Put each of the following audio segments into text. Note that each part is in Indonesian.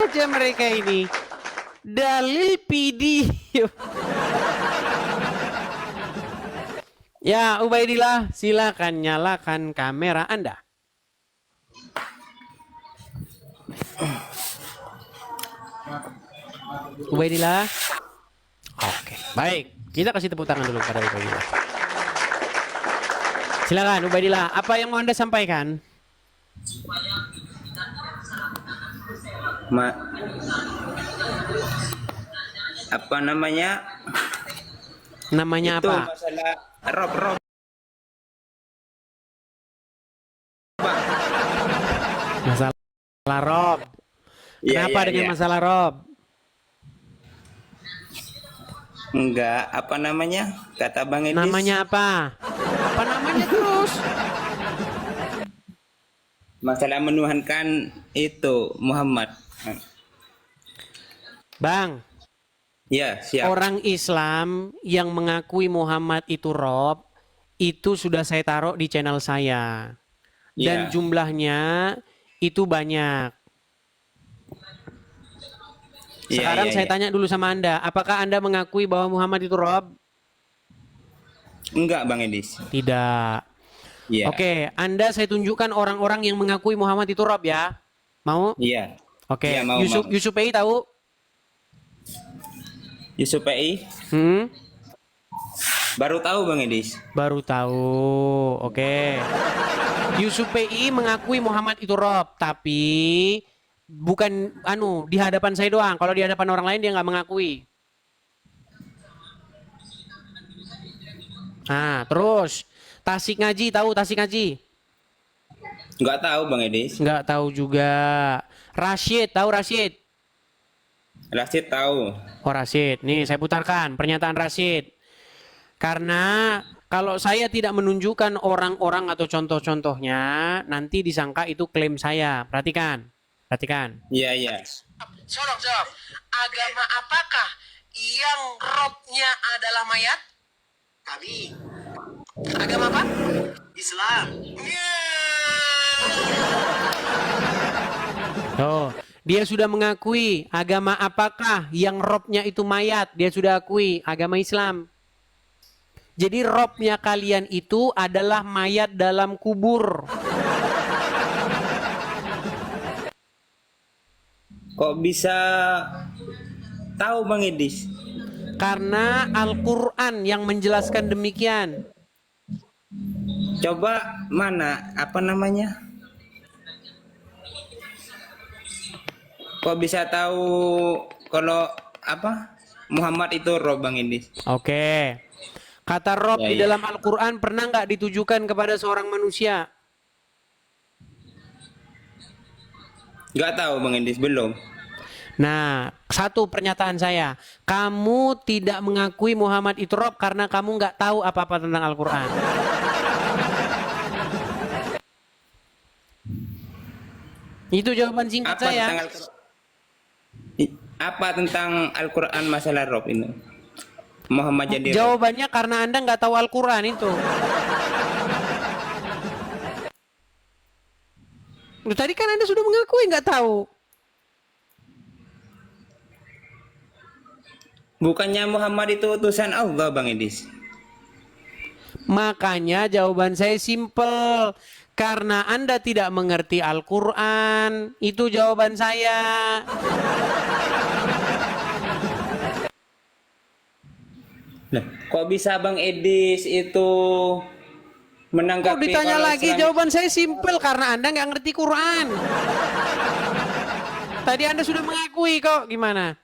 aja mereka ini. Dalil video. Ya, Ubaidillah, silakan nyalakan kamera Anda. Ubaidillah. Oke, baik. Kita kasih tepuk tangan dulu pada Ubaidillah. Silakan Ubaidillah, apa yang mau Anda sampaikan? Apa namanya? Namanya itu apa? masalah rob. Masalah Rob. Kenapa dengan masalah Rob? Enggak, apa namanya? Kata Bang Edis. Namanya apa? Apa namanya terus? Masalah menuhankan itu Muhammad. Bang, Ya, siap. orang Islam yang mengakui Muhammad itu Rob, itu sudah saya taruh di channel saya. Dan Ya. jumlahnya itu banyak. Sekarang saya tanya dulu sama Anda, apakah Anda mengakui bahwa Muhammad itu Rob? Enggak, Bang Edis. Tidak. Ya. Oke, Anda saya tunjukkan orang-orang yang mengakui Muhammad itu Rob ya. Mau? Iya. Oke, Ya, mau, Yusuf Pei tahu? Yusuf PI? Baru tahu Bang Edis. Baru tahu. Oke. Yusuf PI mengakui Muhammad itu Rob, tapi bukan di hadapan saya doang. Kalau di hadapan orang lain dia nggak mengakui. Nah, terus Tasik Ngaji tahu Tasik Ngaji? Enggak tahu Bang Edis. Nggak tahu juga. Rashid tahu Rashid? Rashid tahu. Oh Rashid, nih saya putarkan pernyataan Rashid. Karena kalau saya tidak menunjukkan orang-orang atau contoh-contohnya, nanti disangka itu klaim saya. Perhatikan, perhatikan. Iya. Jawab. Agama apakah yang robnya adalah mayat? Kami Agama apa? Islam. Oh, dia sudah mengakui agama apakah yang robnya itu mayat. Dia sudah akui agama Islam. Jadi robnya kalian itu adalah mayat dalam kubur. Kok bisa tahu Bang Edis? Karena Al-Quran yang menjelaskan demikian. Coba mana? Apa namanya? Kok bisa tahu kalau apa? Muhammad itu roh Bang Edis? Oke. Kata Rob di dalam Al-Quran pernah nggak ditujukan kepada seorang manusia? Nggak tahu Bang Edis, belum. Nah, satu pernyataan saya. Kamu tidak mengakui Muhammad itu Rob karena kamu nggak tahu apa-apa tentang Al-Quran. Itu jawaban singkat Apa saya. tentang apa tentang Al-Quran masalah roh ini? Muhammad jadi roh. Jawabannya karena Anda nggak tahu Al-Quran itu. Loh, tadi kan Anda sudah mengakui nggak tahu. Bukannya Muhammad itu utusan Allah Bang Edis? Makanya jawaban saya simpel. Karena Anda tidak mengerti Al-Quran. Itu jawaban saya. Nah, kok bisa Bang Edis itu menanggapi? Kok ditanya lagi? Jawaban saya simpel. Karena Anda nggak ngerti Quran. Tadi Anda sudah mengakui kok. Gimana?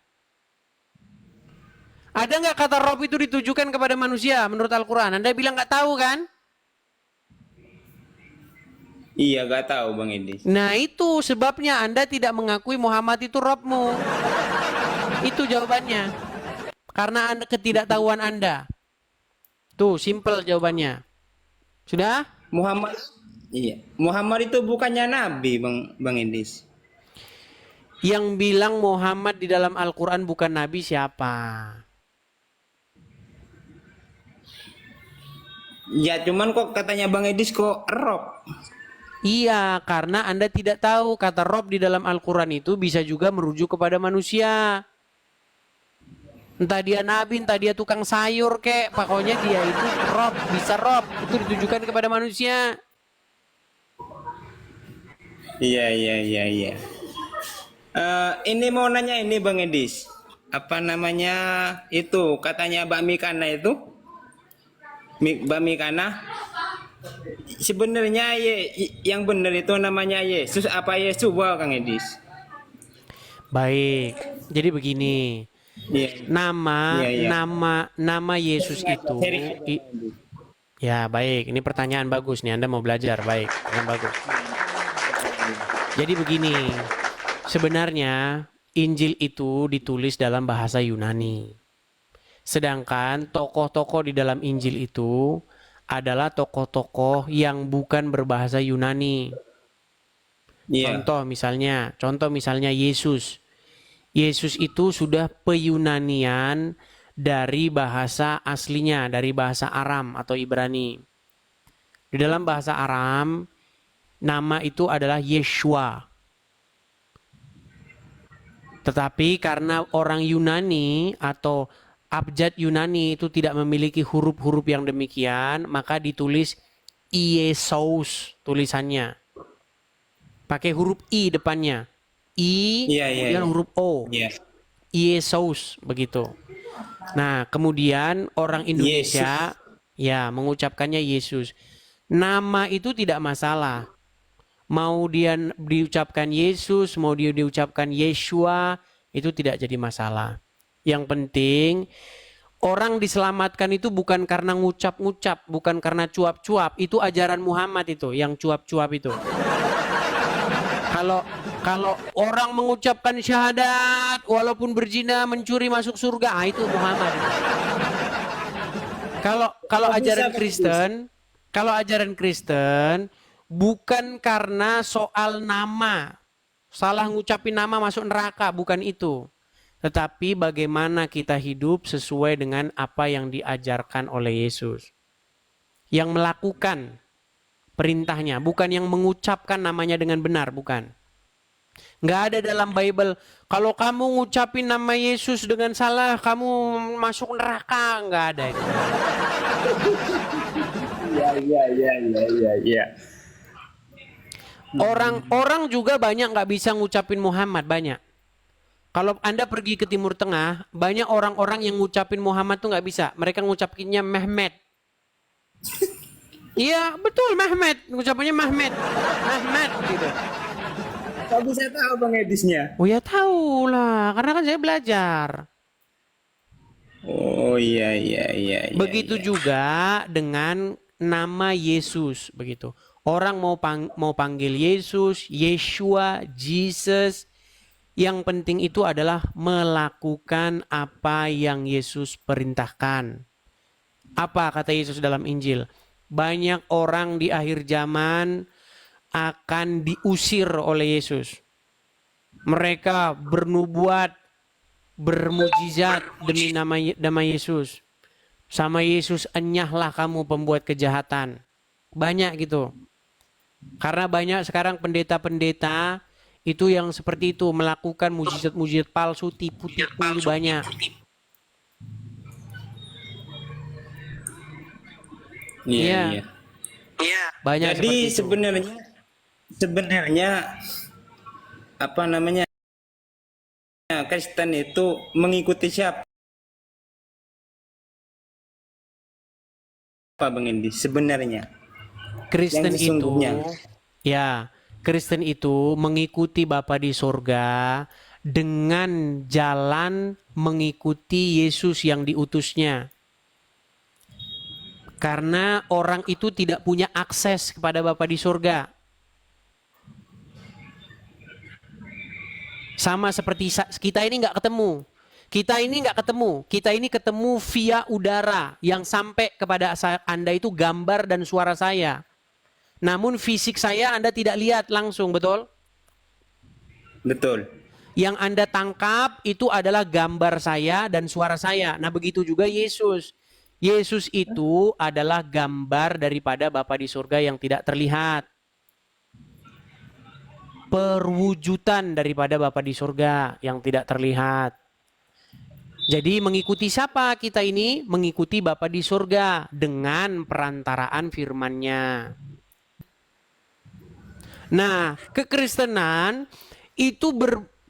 Ada nggak kata Rob itu ditujukan kepada manusia menurut Al-Quran? Anda bilang nggak tahu kan? Iya, nggak tahu Bang Edis. Nah itu sebabnya Anda tidak mengakui Muhammad itu Robmu. Itu jawabannya. Karena Anda ketidaktahuan Anda. Tuh, simple jawabannya. Sudah? Iya. Muhammad itu bukannya nabi Bang Edis. Yang bilang Muhammad di dalam Al-Quran bukan nabi siapa? Ya cuman kok katanya Bang Edis kok rob. Iya, karena Anda tidak tahu kata Rob di dalam Al-Quran itu bisa juga merujuk kepada manusia. Entah dia nabi, entah dia tukang sayur kek, pokoknya dia itu Rob, bisa Rob, itu ditujukan kepada manusia. Iya, iya, iya, iya. Ini mau nanya ini Bang Edis. Apa namanya itu? Katanya bakmi kana itu? Bakmi kana. Sebenarnya yang benar itu namanya Yesus apa Yesua Kang Edis? Baik, jadi begini, Iya, nama iya, iya. nama nama Yesus itu, Seri- ya baik, ini pertanyaan bagus nih, Anda mau belajar, baik, pertanyaan bagus. Jadi begini, sebenarnya Injil itu ditulis dalam bahasa Yunani. Sedangkan tokoh-tokoh di dalam Injil itu adalah tokoh-tokoh yang bukan berbahasa Yunani. Iya, Contoh misalnya Yesus. Yesus itu sudah peyunanian dari bahasa aslinya, dari bahasa Aram atau Ibrani. Di dalam bahasa Aram, nama itu adalah Yeshua. Tetapi karena orang Yunani atau abjad Yunani itu tidak memiliki huruf-huruf yang demikian, maka ditulis Iesus tulisannya. Pakai huruf I depannya. I, iya, iya, kemudian iya. huruf O. Iya. Iesus, begitu. Nah, kemudian orang Indonesia ya mengucapkannya Yesus. Nama itu tidak masalah. Mau dia diucapkan Yesus, mau dia diucapkan Yeshua, itu tidak jadi masalah. Yang penting orang diselamatkan itu bukan karena ngucap-ngucap, bukan karena cuap-cuap. Itu ajaran Muhammad itu, yang cuap-cuap itu. Kalau kalau orang mengucapkan syahadat walaupun berzina, mencuri masuk surga, itu Muhammad itu. Kalau kalau ajaran Kristen bukan karena soal nama. Salah ngucapin nama masuk neraka, bukan itu. Tetapi bagaimana kita hidup sesuai dengan apa yang diajarkan oleh Yesus. Yang melakukan perintahnya, bukan yang mengucapkan namanya dengan benar, bukan. Nggak ada dalam Bible, kalau kamu ngucapin nama Yesus dengan salah, kamu masuk neraka. Nggak ada itu. Iya, iya, iya, iya, iya, iya. Orang juga banyak nggak bisa ngucapin Muhammad, banyak. Kalau Anda pergi ke Timur Tengah, banyak orang-orang yang ngucapin Muhammad tuh nggak bisa. Mereka ngucapinnya Mehmet. Iya, betul Mehmet. Ngucapinnya Mehmet. Mehmet gitu. Kok bisa tahu Bang Edisnya? Oh ya tahu lah, karena kan saya belajar. Oh, iya, iya, iya, iya. Begitu Iya. juga dengan nama Yesus, begitu. Orang mau panggil Yesus, Yeshua, Jesus. Yang penting itu adalah melakukan apa yang Yesus perintahkan. Apa kata Yesus dalam Injil? Banyak orang di akhir zaman akan diusir oleh Yesus. Mereka bernubuat, bermujizat demi nama Yesus. Sama Yesus, enyahlah kamu pembuat kejahatan. Banyak gitu. Karena banyak sekarang pendeta-pendeta itu yang seperti itu, melakukan mujizat-mujizat palsu, tipu-tipu banyak. Iya, Iya. iya. Banyak Jadi seperti itu. sebenarnya apa namanya Kristen itu mengikuti siapa Bang Indi sebenarnya? Kristen Yang sesungguhnya. Kristen itu mengikuti Bapa di sorga dengan jalan mengikuti Yesus yang diutusnya. Karena orang itu tidak punya akses kepada Bapa di sorga. Sama seperti kita ini nggak ketemu. Kita ini ketemu via udara yang sampai kepada Anda itu gambar dan suara saya. Namun fisik saya Anda tidak lihat langsung, betul? Betul. Yang Anda tangkap itu adalah gambar saya dan suara saya. Nah, begitu juga Yesus. Yesus itu adalah gambar daripada Bapa di surga yang tidak terlihat. perwujudan daripada Bapa di surga yang tidak terlihat. Jadi mengikuti siapa kita ini? Mengikuti Bapa di surga dengan perantaraan firman-Nya. Nah, kekristenan itu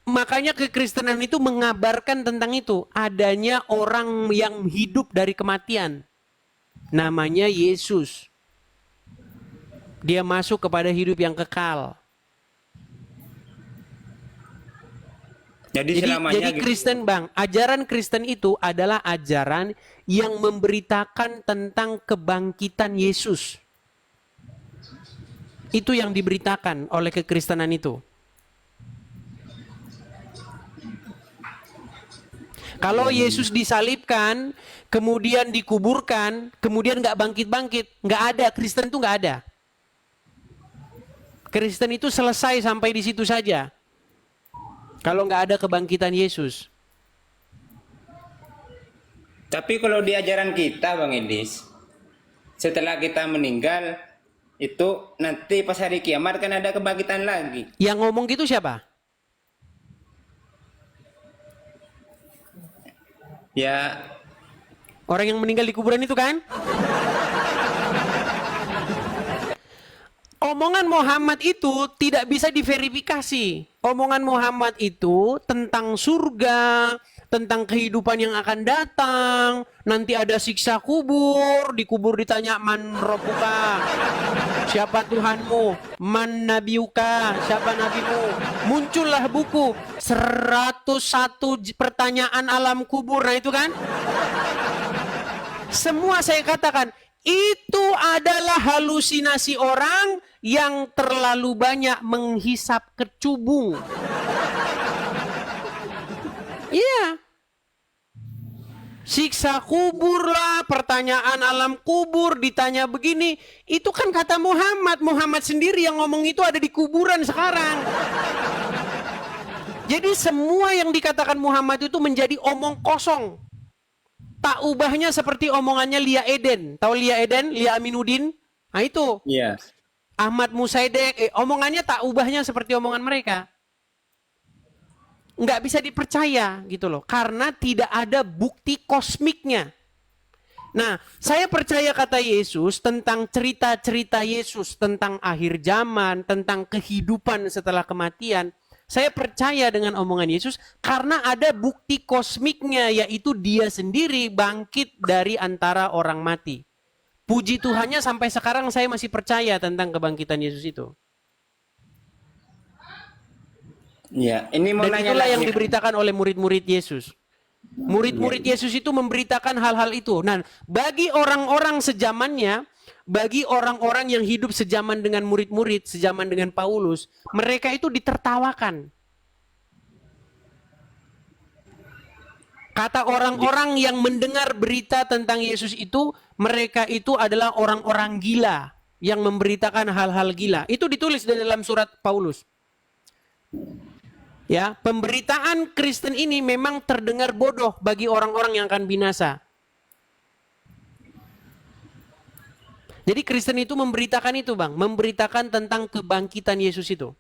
makanya kekristenan itu mengabarkan tentang itu, adanya orang yang hidup dari kematian. Namanya Yesus. Dia masuk kepada hidup yang kekal. Jadi selamanya Jadi gitu. Kristen Bang, ajaran Kristen itu adalah ajaran yang memberitakan tentang kebangkitan Yesus. Itu yang diberitakan oleh kekristenan itu. Kalau Yesus disalibkan, kemudian dikuburkan, kemudian nggak bangkit-bangkit, nggak ada, Kristen itu nggak ada. Kristen itu selesai sampai di situ saja. Kalau nggak ada kebangkitan Yesus. Tapi kalau di ajaran kita Bang Edis, setelah kita meninggal, itu nanti pas hari kiamat kan ada kebangkitan lagi. Yang ngomong gitu siapa? Ya, Orang yang meninggal di kuburan itu kan? Omongan Muhammad itu tidak bisa diverifikasi. Omongan Muhammad itu tentang surga, tentang kehidupan yang akan datang, nanti ada siksa kubur, dikubur ditanya man rabbuka, siapa Tuhanmu, man nabiuka, siapa nabimu. Muncullah buku 101 pertanyaan alam kubur. Nah itu kan? Semua saya katakan itu adalah halusinasi orang yang terlalu banyak menghisap kecubung. Iya. Siksa kubur lah, pertanyaan alam kubur, ditanya begini. Itu kan kata Muhammad. Muhammad sendiri yang ngomong itu ada di kuburan sekarang. Jadi semua yang dikatakan Muhammad itu menjadi omong kosong. Tak ubahnya seperti omongannya Lia Eden. Tahu Lia Eden? Lia Aminuddin? Nah itu. iya. Ahmad Musaidek. Omongannya tak ubahnya seperti omongan mereka. Nggak bisa dipercaya gitu loh. Karena tidak ada bukti kosmiknya. Nah, saya percaya kata Yesus tentang cerita-cerita Yesus. Tentang akhir zaman, tentang kehidupan setelah kematian. Saya percaya dengan omongan Yesus karena ada bukti kosmiknya, yaitu dia sendiri bangkit dari antara orang mati. Puji Tuhannya sampai sekarang saya masih percaya tentang kebangkitan Yesus itu. Iya, ini mau Dan nanya itulah lagi. yang diberitakan oleh murid-murid Yesus. Murid-murid Yesus itu memberitakan hal-hal itu. Nah, bagi orang-orang sezamannya, bagi orang-orang yang hidup sejaman dengan murid-murid, sejaman dengan Paulus, mereka itu ditertawakan. Kata orang-orang yang mendengar berita tentang Yesus itu, mereka itu adalah orang-orang gila yang memberitakan hal-hal gila. Itu ditulis di dalam surat Paulus. Ya, pemberitaan Kristen ini memang terdengar bodoh bagi orang-orang yang akan binasa. Jadi Kristen itu memberitakan itu, Bang, memberitakan tentang kebangkitan Yesus itu.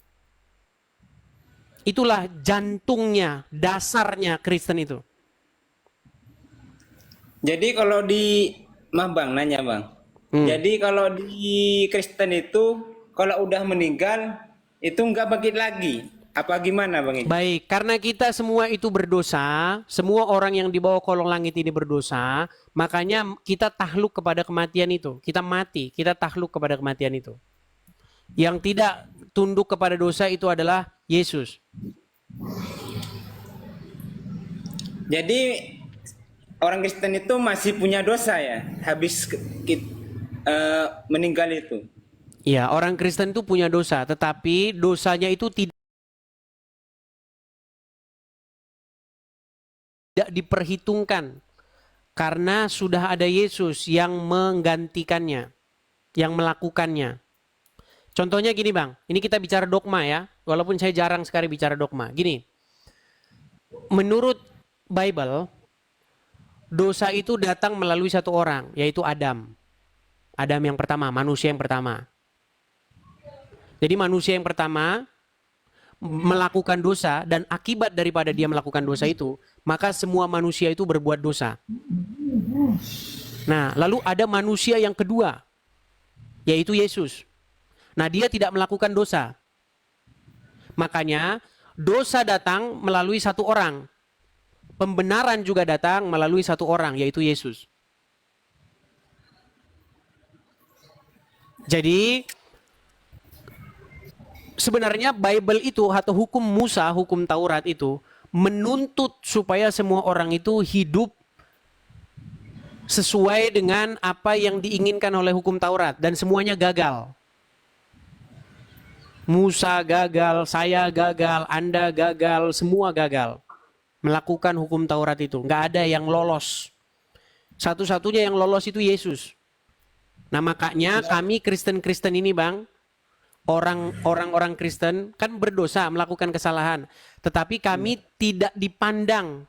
Itulah jantungnya, dasarnya Kristen itu. Jadi kalau di Bang nanya Bang. Jadi kalau di Kristen itu kalau udah meninggal itu nggak bangkit lagi. Apa gimana Bang? Baik, karena kita semua itu berdosa, semua orang yang di bawah kolong langit ini berdosa, makanya kita takluk kepada kematian itu. Kita mati, kita takluk kepada kematian itu. Yang tidak tunduk kepada dosa itu adalah Yesus. Jadi orang Kristen itu masih punya dosa ya habis meninggal itu. Ya, orang Kristen itu punya dosa, tetapi dosanya itu tidak diperhitungkan karena sudah ada Yesus yang menggantikannya, yang melakukannya. Contohnya gini Bang, ini kita bicara dogma ya, walaupun saya jarang sekali bicara dogma. Gini, menurut Bible, dosa itu datang melalui satu orang, yaitu Adam. Adam yang pertama, manusia yang pertama. Jadi manusia yang pertama, melakukan dosa dan akibat daripada dia melakukan dosa itu, maka semua manusia itu berbuat dosa. Nah, lalu ada manusia yang kedua, yaitu Yesus. Nah, dia tidak melakukan dosa. Makanya dosa datang melalui satu orang. Pembenaran juga datang melalui satu orang, yaitu Yesus. Jadi sebenarnya Bible itu atau hukum Musa, hukum Taurat itu menuntut supaya semua orang itu hidup sesuai dengan apa yang diinginkan oleh hukum Taurat, dan semuanya gagal. Musa gagal, saya gagal, Anda gagal, semua gagal melakukan hukum Taurat itu. Nggak ada yang lolos. Satu-satunya yang lolos itu Yesus. Nah, makanya kami Kristen-Kristen ini, Bang, orang-orang Kristen kan berdosa, melakukan kesalahan, tetapi kami tidak dipandang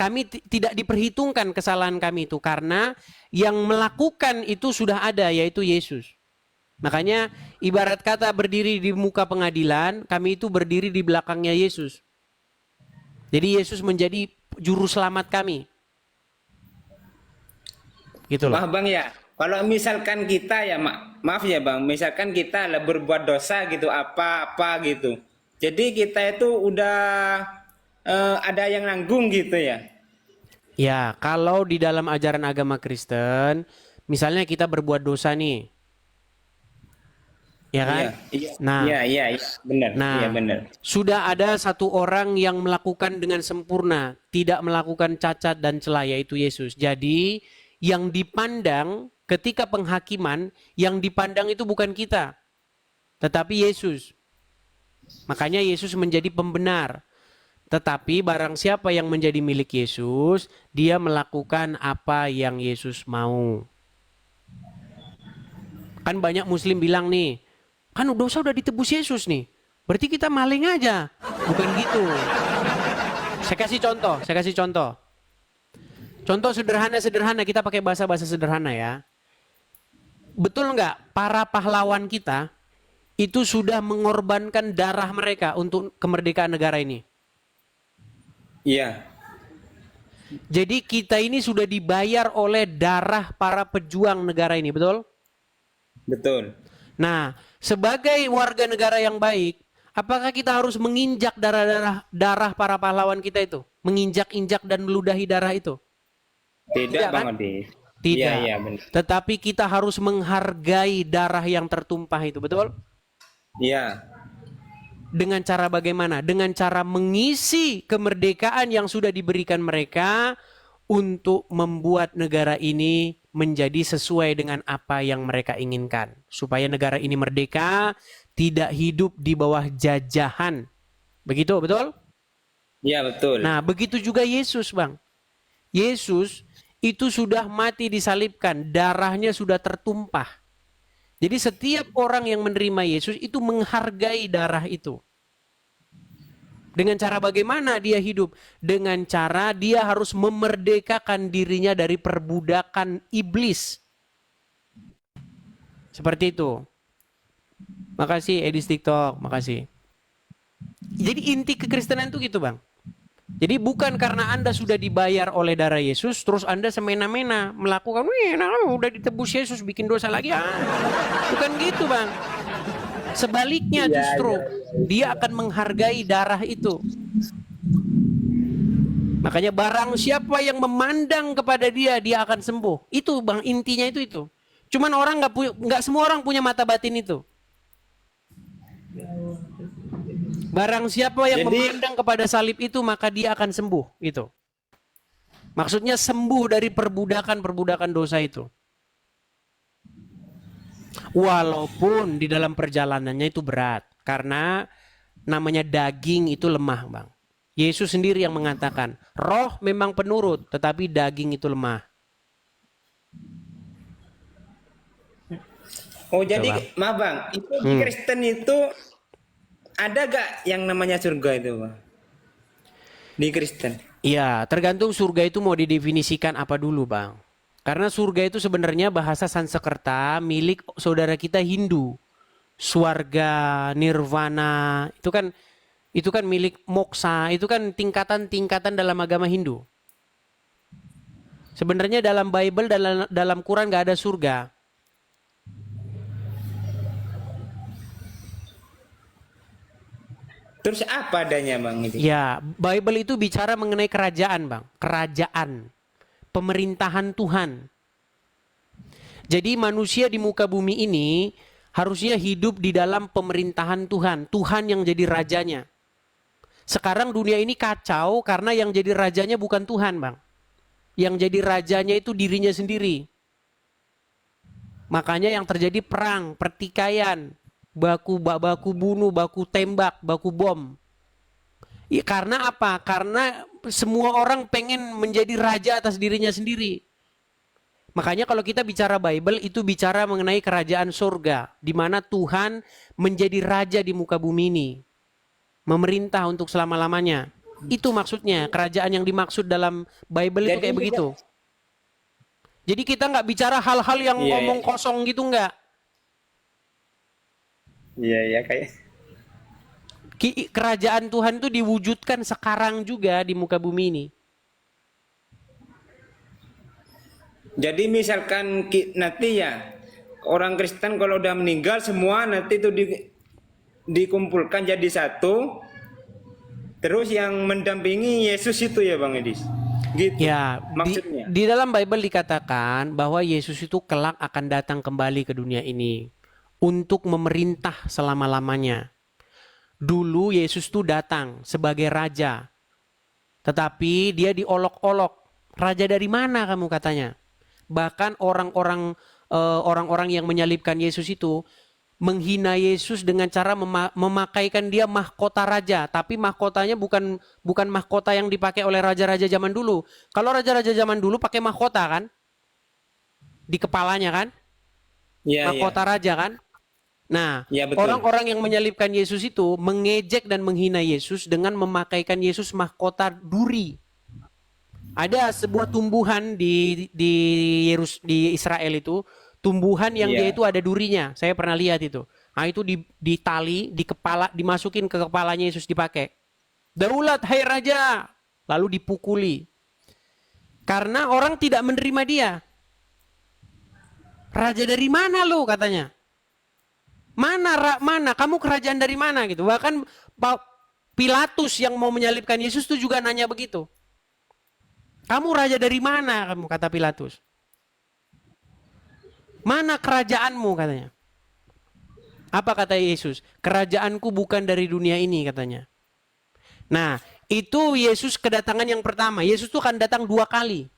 kami tidak diperhitungkan kesalahan kami itu, karena yang melakukan itu sudah ada, yaitu Yesus. Makanya ibarat kata berdiri di muka pengadilan, kami itu berdiri di belakangnya Yesus. Jadi Yesus menjadi juru selamat kami. Gitu loh. Bang ya, kalau misalkan kita ya, maaf ya Bang, misalkan kita lah berbuat dosa gitu, apa-apa gitu. Jadi kita itu udah ada yang nanggung gitu ya. Ya, kalau di dalam ajaran agama Kristen, misalnya kita berbuat dosa nih. Ya kan? Iya, Nah, iya, benar. nah, Iya benar. sudah ada satu orang yang melakukan dengan sempurna, tidak melakukan cacat dan celah, yaitu Yesus. Jadi, yang dipandang ketika penghakiman, yang dipandang itu bukan kita, tetapi Yesus. Makanya Yesus menjadi pembenar. Tetapi barang siapa yang menjadi milik Yesus, dia melakukan apa yang Yesus mau. Kan banyak Muslim bilang nih, kan dosa udah ditebus Yesus nih, berarti kita maling aja. Bukan gitu. Saya kasih contoh. Contoh sederhana, kita pakai bahasa sederhana ya. Betul nggak para pahlawan kita itu sudah mengorbankan darah mereka untuk kemerdekaan negara ini? Iya. Jadi kita ini sudah dibayar oleh darah para pejuang negara ini, betul? Betul. Nah, sebagai warga negara yang baik, apakah kita harus menginjak darah para pahlawan kita itu? Menginjak-injak dan meludahi darah itu? Tidak Tidak, Bang kan? Odi. Tidak. Iya, benar. Tetapi kita harus menghargai darah yang tertumpah itu, betul? Iya. Dengan cara bagaimana? Dengan cara mengisi kemerdekaan yang sudah diberikan mereka untuk membuat negara ini menjadi sesuai dengan apa yang mereka inginkan. Supaya negara ini merdeka, tidak hidup di bawah jajahan. Begitu, betul? Iya, betul. Nah, begitu juga Yesus, Bang. Yesus itu sudah mati disalibkan, darahnya sudah tertumpah. Jadi setiap orang yang menerima Yesus itu menghargai darah itu. Dengan cara bagaimana dia hidup? Dengan cara dia harus memerdekakan dirinya dari perbudakan iblis. Seperti itu. Makasih Edis TikTok, makasih. Jadi inti kekristenan itu gitu, Bang. Jadi bukan karena Anda sudah dibayar oleh darah Yesus, terus Anda semena-mena melakukan, udah ditebus Yesus, bikin dosa lagi. Bukan gitu, Bang. Sebaliknya justru, dia akan menghargai darah itu. Makanya barang siapa yang memandang kepada dia, dia akan sembuh. Itu, Bang, intinya itu. Cuman orang nggak semua orang punya mata batin itu. Barang siapa yang memandang kepada salib itu, maka dia akan sembuh. Itu. Maksudnya sembuh dari perbudakan dosa itu. Walaupun di dalam perjalanannya itu berat. Karena namanya daging itu lemah, Bang. Yesus sendiri yang mengatakan, roh memang penurut, tetapi daging itu lemah. Oh, jadi maaf Bang, itu di Kristen itu ada gak yang namanya surga itu, Bang? Di Kristen. Iya, tergantung surga itu mau didefinisikan apa dulu, Bang. Karena surga itu sebenarnya bahasa Sanskerta milik saudara kita Hindu. swarga, nirvana, itu kan milik moksa, itu kan tingkatan-tingkatan dalam agama Hindu. Sebenarnya dalam Bible, dalam Quran nggak ada surga. Terus apa adanya Bang itu? Ya, Bible itu bicara mengenai kerajaan, Bang. Kerajaan. Pemerintahan Tuhan. Jadi manusia di muka bumi ini harusnya hidup di dalam pemerintahan Tuhan. Tuhan yang jadi rajanya. Sekarang dunia ini kacau karena yang jadi rajanya bukan Tuhan, Bang. Yang jadi rajanya itu dirinya sendiri. Makanya yang terjadi perang, pertikaian, baku bunuh, baku tembak, baku bom. Ya, karena apa? Karena semua orang pengen menjadi raja atas dirinya sendiri. Makanya kalau kita bicara Bible itu bicara mengenai kerajaan surga, di mana Tuhan menjadi raja di muka bumi ini, memerintah untuk selama-lamanya. Itu maksudnya, kerajaan yang dimaksud dalam Bible itu kayak begitu. Jadi kita nggak bicara hal-hal yang ngomong kosong gitu, nggak. Iya kayak. Kerajaan Tuhan itu diwujudkan sekarang juga di muka bumi ini. Jadi misalkan nanti ya orang Kristen kalau udah meninggal semua nanti itu dikumpulkan jadi satu. Terus yang mendampingi Yesus itu ya Bang Edis. Gitu. Ya, maksudnya. Di dalam Bible dikatakan bahwa Yesus itu kelak akan datang kembali ke dunia ini untuk memerintah selama-lamanya. Dulu Yesus itu datang sebagai raja. Tetapi dia diolok-olok. Raja dari mana kamu katanya? Bahkan orang-orang yang menyalibkan Yesus itu menghina Yesus dengan cara memakaikan dia mahkota raja, tapi mahkotanya bukan mahkota yang dipakai oleh raja-raja zaman dulu. Kalau raja-raja zaman dulu pakai mahkota kan, di kepalanya kan, mahkota raja kan. Nah, orang-orang yang menyalibkan Yesus itu mengejek dan menghina Yesus dengan memakaikan Yesus mahkota duri. Ada sebuah tumbuhan di Israel itu. Tumbuhan yang dia itu ada durinya. Saya pernah lihat itu. Nah, itu ditali di kepala, dimasukin ke kepalanya Yesus dipakai. Daulat hai raja. Lalu dipukuli. Karena orang tidak menerima dia. Raja dari mana lu katanya? Mana kamu kerajaan dari mana gitu. Bahkan Pilatus yang mau menyalibkan Yesus itu juga nanya begitu. Kamu raja dari mana kamu kata Pilatus? Mana kerajaanmu katanya. Apa kata Yesus? Kerajaanku bukan dari dunia ini katanya. Nah, itu Yesus kedatangan yang pertama. Yesus itu akan datang 2 kali.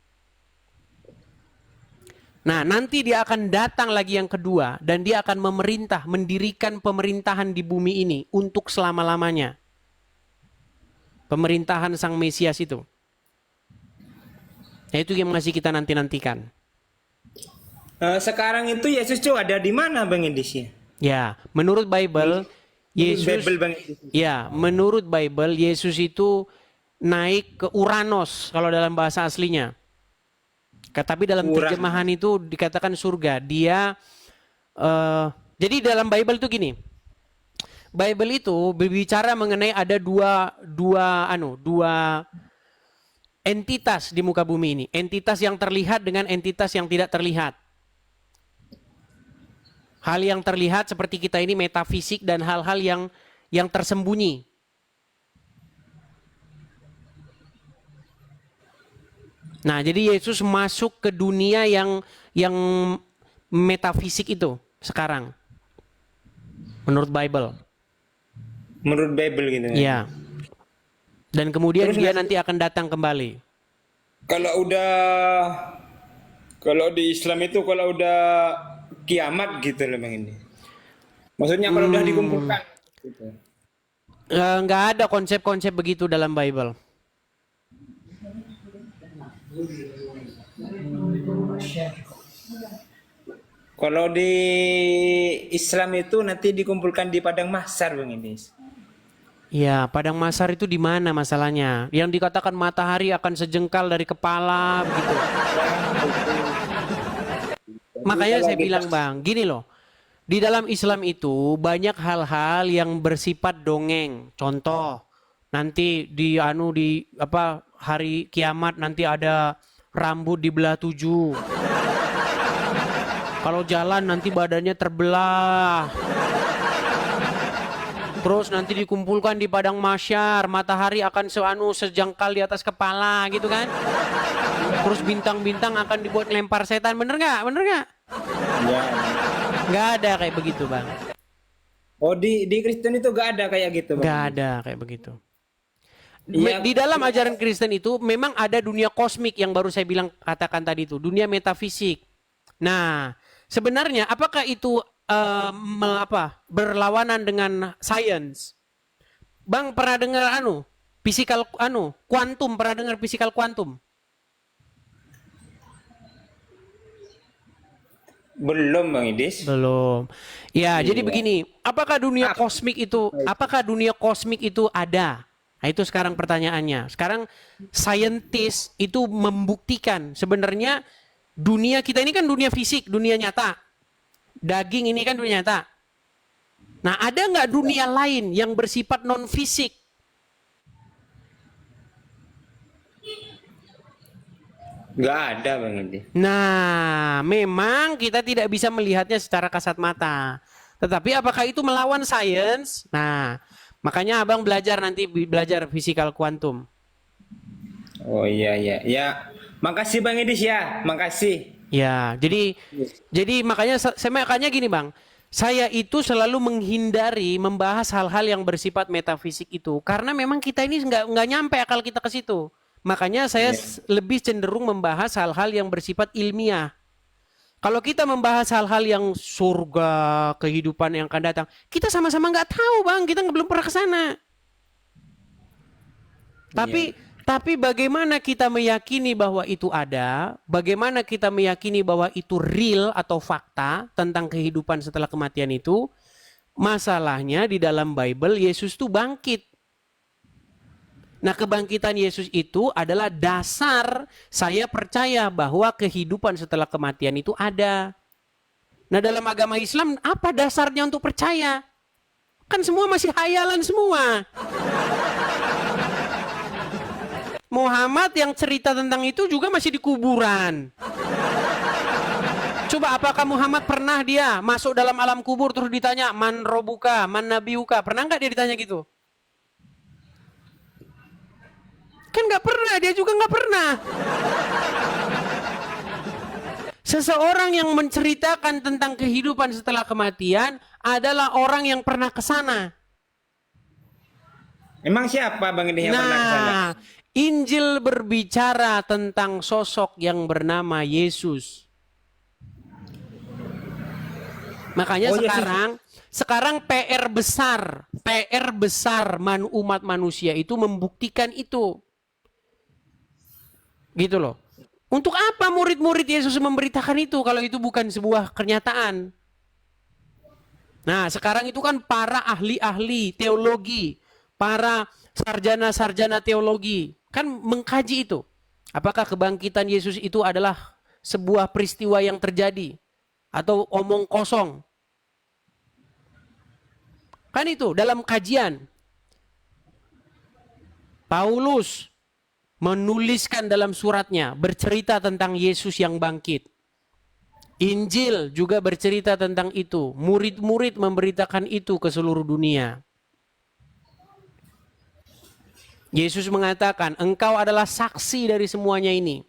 Nah, nanti dia akan datang lagi yang kedua. Dan dia akan memerintah, mendirikan pemerintahan di bumi ini untuk selama-lamanya. Pemerintahan Sang Mesias itu. Nah, itu yang masih kita nanti-nantikan. Sekarang itu Yesus tuh ada di mana Bang Edis ya? Ya, menurut Bible, Yesus, menurut Bible, Yesus itu naik ke Uranos kalau dalam bahasa aslinya. Tapi dalam terjemahan itu dikatakan surga. Dia, jadi dalam Bible itu gini. Bible itu berbicara mengenai ada dua entitas di muka bumi ini. Entitas yang terlihat dengan entitas yang tidak terlihat. Hal yang terlihat seperti kita ini metafisik dan hal-hal yang tersembunyi. Nah, jadi Yesus masuk ke dunia yang metafisik itu sekarang. Menurut Bible. Menurut Bible gitu ya. Iya. Dan kemudian dia nanti akan datang kembali. Kalau di Islam itu kalau udah kiamat gitu loh Bang ini. Maksudnya kalau udah dikumpulkan gitu. Nggak ada konsep-konsep begitu dalam Bible. Kalau di Islam itu nanti dikumpulkan di padang mahsyar Bang ini. Ya, padang mahsyar itu di mana masalahnya? Yang dikatakan matahari akan sejengkal dari kepala begitu. Makanya saya bilang Bang, gini loh. Di dalam Islam itu banyak hal-hal yang bersifat dongeng. Contoh, nanti di hari kiamat nanti ada rambut dibelah 7. Kalau jalan nanti badannya terbelah. Terus nanti dikumpulkan di padang mahsyar, matahari akan sejengkal di atas kepala gitu kan. Terus bintang-bintang akan dibuat lempar setan. Bener nggak? Bener nggak? Ya. Nggak ada kayak begitu, Bang. Oh, di Kristen itu gak ada kayak gitu, Bang? Nggak ada kayak begitu. Iya. Di dalam ajaran Kristen itu memang ada dunia kosmik yang baru saya katakan tadi itu, dunia metafisik. Nah, sebenarnya apakah itu berlawanan dengan sains? Bang pernah dengar kuantum, pernah dengar fisikal kuantum? Belum, Bang Idis. Belum. Ya, Iya. jadi begini, apakah dunia kosmik itu ada? Nah, itu sekarang pertanyaannya. Sekarang saintis itu membuktikan sebenarnya dunia kita ini kan dunia fisik, dunia nyata. Daging ini kan dunia nyata. Nah, ada nggak dunia lain yang bersifat non fisik? Gak ada, Bang Idis. Nah, memang kita tidak bisa melihatnya secara kasat mata. Tetapi apakah itu melawan sains? Nah, makanya abang belajar fisikal kuantum. Oh iya. Ya, makasih Bang Idis ya, makasih. Ya, jadi makanya gini Bang, saya itu selalu menghindari membahas hal-hal yang bersifat metafisik itu karena memang kita ini nggak nyampe akal kita ke situ. Makanya saya lebih cenderung membahas hal-hal yang bersifat ilmiah. Kalau kita membahas hal-hal yang surga, kehidupan yang akan datang, kita sama-sama nggak tahu Bang, kita belum pernah ke sana. Tapi bagaimana kita meyakini bahwa itu ada, bagaimana kita meyakini bahwa itu real atau fakta tentang kehidupan setelah kematian itu, masalahnya di dalam Bible Yesus itu bangkit. Nah, kebangkitan Yesus itu adalah dasar saya percaya bahwa kehidupan setelah kematian itu ada. Nah, dalam agama Islam apa dasarnya untuk percaya? Kan semua masih hayalan semua. Muhammad yang cerita tentang itu juga masih di kuburan. Coba apakah Muhammad pernah dia masuk dalam alam kubur terus ditanya man robuka, man nabiuka? Pernah nggak dia ditanya gitu? Kan nggak pernah, dia juga nggak pernah. Seseorang yang menceritakan tentang kehidupan setelah kematian adalah orang yang pernah ke sana. Emang siapa Bang Idis yang pernah ke sana? Nah, Injil berbicara tentang sosok yang bernama Yesus. Makanya sekarang PR besar umat manusia itu membuktikan itu. Gitu loh. Untuk apa murid-murid Yesus memberitakan itu kalau itu bukan sebuah kenyataan? Nah, sekarang itu kan para ahli-ahli teologi, para sarjana-sarjana teologi kan mengkaji itu. Apakah kebangkitan Yesus itu adalah sebuah peristiwa yang terjadi atau omong kosong? Kan itu dalam kajian. Paulus menuliskan dalam suratnya bercerita tentang Yesus yang bangkit. Injil juga bercerita tentang itu. Murid-murid memberitakan itu ke seluruh dunia. Yesus mengatakan, engkau adalah saksi dari semuanya ini.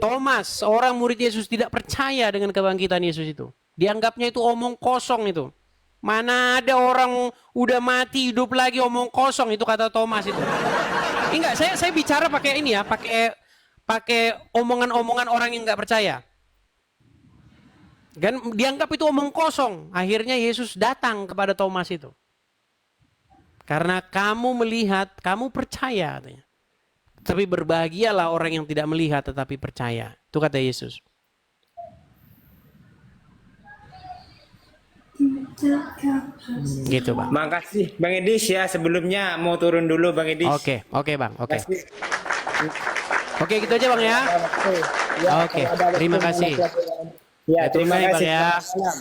Thomas, seorang murid Yesus tidak percaya dengan kebangkitan Yesus itu. Dianggapnya itu omong kosong itu. Mana ada orang udah mati hidup lagi omong kosong itu kata Thomas itu. Enggak, saya bicara pakai ini ya, pakai omongan-omongan orang yang nggak percaya. Kan dianggap itu omong kosong. Akhirnya Yesus datang kepada Thomas itu. Karena kamu melihat, kamu percaya katanya. Tapi berbahagialah orang yang tidak melihat tetapi percaya. Itu kata Yesus. Gitu Bang. Makasih Bang Idis ya, sebelumnya mau turun dulu Bang Idis. Oke Bang, oke. Makasih. Oke gitu aja Bang ya. Ya, Oke, kalau ada terima waktu kasih. Ya, Ya, terima terima kasih, kasih. Bang, ya. Selamat malam.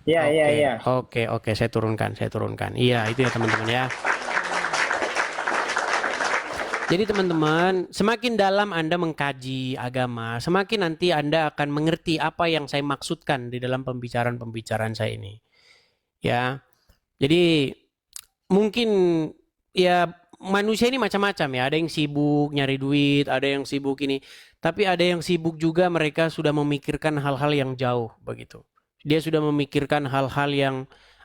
Iya, iya, iya. Oke, saya turunkan. Iya, itu ya teman-teman ya. Jadi teman-teman, semakin dalam Anda mengkaji agama, semakin nanti Anda akan mengerti apa yang saya maksudkan di dalam pembicaraan-pembicaraan saya ini. Ya. Jadi mungkin ya manusia ini macam-macam ya. Ada yang sibuk nyari duit, ada yang sibuk ini. Tapi ada yang sibuk juga mereka sudah memikirkan hal-hal yang jauh begitu. Dia sudah memikirkan hal-hal yang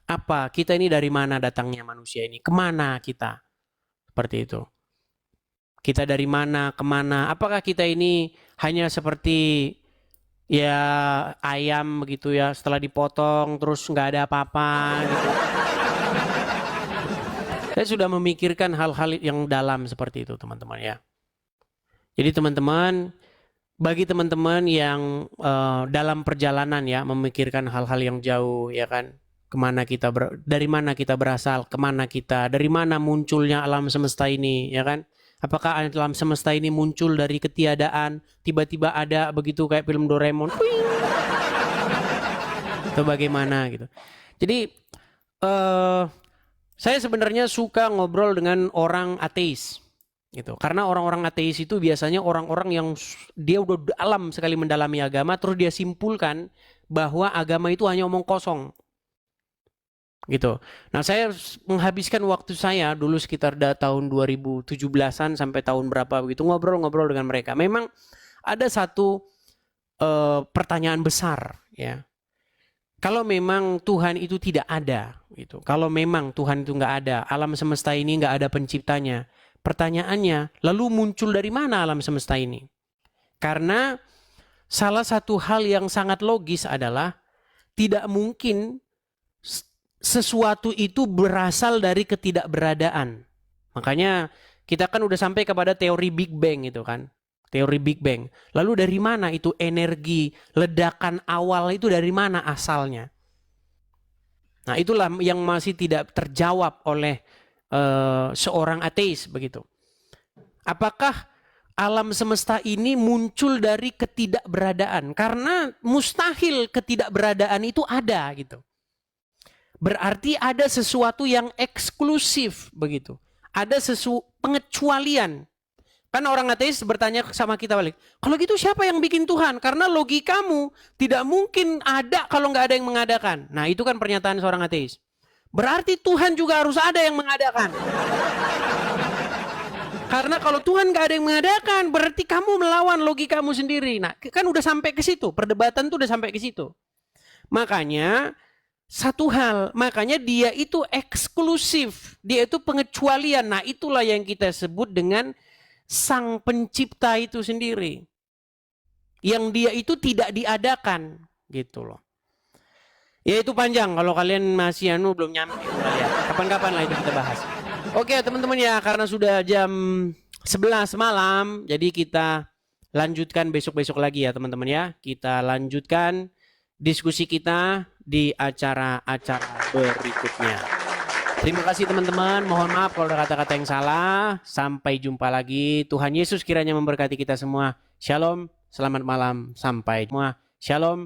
apa, kita ini dari mana datangnya manusia ini, kemana kita, seperti itu. Kita dari mana, kemana, apakah kita ini hanya seperti ya ayam begitu ya, setelah dipotong terus nggak ada apa-apa gitu. Saya sudah memikirkan hal-hal yang dalam seperti itu teman-teman ya. Jadi teman-teman, bagi teman-teman yang dalam perjalanan ya memikirkan hal-hal yang jauh ya kan, dari mana kita berasal, kemana kita, dari mana munculnya alam semesta ini ya kan? Apakah alam semesta ini muncul dari ketiadaan, tiba-tiba ada begitu kayak film Doraemon, atau bagaimana gitu? Jadi saya sebenarnya suka ngobrol dengan orang ateis. Gitu. Karena orang-orang ateis itu biasanya orang-orang yang dia udah dalam sekali mendalami agama, terus dia simpulkan bahwa agama itu hanya omong kosong. Gitu. Nah, saya menghabiskan waktu saya dulu sekitar tahun 2017-an sampai tahun berapa begitu ngobrol-ngobrol dengan mereka. Memang ada satu pertanyaan besar ya. Kalau memang Tuhan itu tidak ada gitu. Kalau memang Tuhan itu nggak ada, alam semesta ini nggak ada penciptanya. Pertanyaannya, lalu muncul dari mana alam semesta ini? Karena salah satu hal yang sangat logis adalah tidak mungkin sesuatu itu berasal dari ketidakberadaan. Makanya kita kan udah sampai kepada teori Big Bang itu kan. Teori Big Bang. Lalu dari mana itu energi, ledakan awal itu dari mana asalnya? Nah itulah yang masih tidak terjawab oleh seorang ateis begitu. Apakah alam semesta ini muncul dari ketidakberadaan? Karena mustahil ketidakberadaan itu ada gitu. Berarti ada sesuatu yang eksklusif begitu. Ada pengecualian. Kan orang ateis bertanya sama kita balik, kalau gitu siapa yang bikin Tuhan? Karena logikamu tidak mungkin ada kalau nggak ada yang mengadakan. Nah itu kan pernyataan seorang ateis. Berarti Tuhan juga harus ada yang mengadakan. Karena kalau Tuhan nggak ada yang mengadakan, berarti kamu melawan logikamu sendiri. Nah kan udah sampai ke situ, perdebatan tuh udah sampai ke situ. Makanya satu hal, makanya dia itu eksklusif, dia itu pengecualian. Nah itulah yang kita sebut dengan sang pencipta itu sendiri. Yang dia itu tidak diadakan, gitu loh. Ya itu panjang, kalau kalian masih belum nyampe. Kapan-kapan lah itu kita bahas. Oke teman-teman ya, karena sudah jam 11 malam, jadi kita lanjutkan besok-besok lagi ya teman-teman ya. Kita lanjutkan diskusi kita di acara-acara berikutnya. Terima kasih teman-teman. Mohon maaf kalau ada kata-kata yang salah. Sampai jumpa lagi. Tuhan Yesus kiranya memberkati kita semua. Shalom. Selamat malam. Sampai jumpa. Shalom.